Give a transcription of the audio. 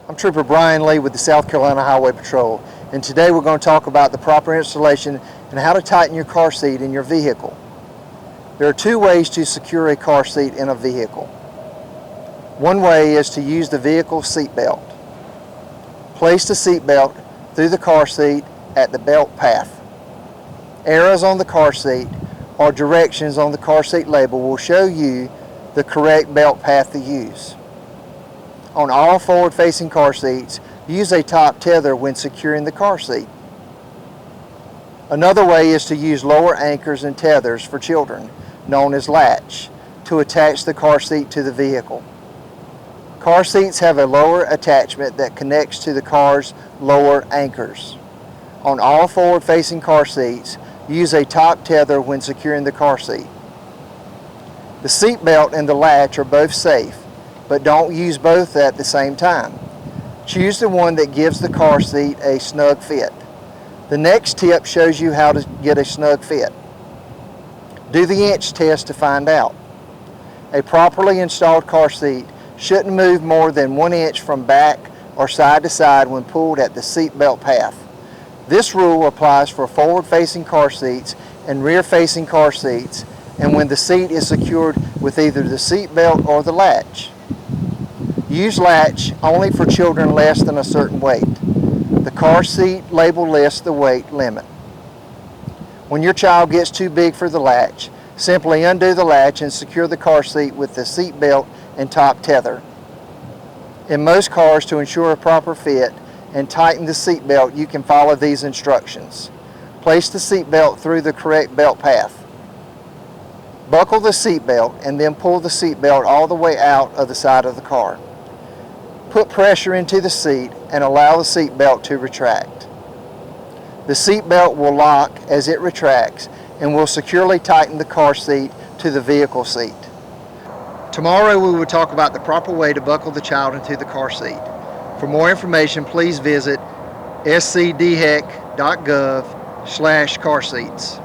I'm Trooper Brian Lee with the South Carolina Highway Patrol, and today we're going to talk about the proper installation and how to tighten your car seat in your vehicle. There are two ways to secure a car seat in a vehicle. One way is to use the vehicle seat belt. Place the seat belt through the car seat at the belt path. Arrows on the car seat or directions on the car seat label will show you the correct belt path to use. On all forward-facing car seats, use a top tether when securing the car seat. Another way is to use lower anchors and tethers for children, known as latch, to attach the car seat to the vehicle. Car seats have a lower attachment that connects to the car's lower anchors. On all forward-facing car seats, use a top tether when securing the car seat. The seat belt and the latch are both safe, but don't use both at the same time. Choose the one that gives the car seat a snug fit. The next tip shows you how to get a snug fit. Do the inch test to find out. A properly installed car seat shouldn't move more than 1 inch from back or side to side when pulled at the seat belt path. This rule applies for forward-facing car seats and rear-facing car seats, and when the seat is secured with either the seat belt or the latch. Use latch only for children less than a certain weight. The car seat label lists the weight limit. When your child gets too big for the latch, simply undo the latch and secure the car seat with the seat belt and top tether. In most cars, to ensure a proper fit and tighten the seat belt, you can follow these instructions. Place the seat belt through the correct belt path. Buckle the seat belt and then pull the seat belt all the way out of the side of the car. Put pressure into the seat and allow the seat belt to retract. The seat belt will lock as it retracts and will securely tighten the car seat to the vehicle seat. Tomorrow we will talk about the proper way to buckle the child into the car seat. For more information, please visit scdhec.gov/car seats.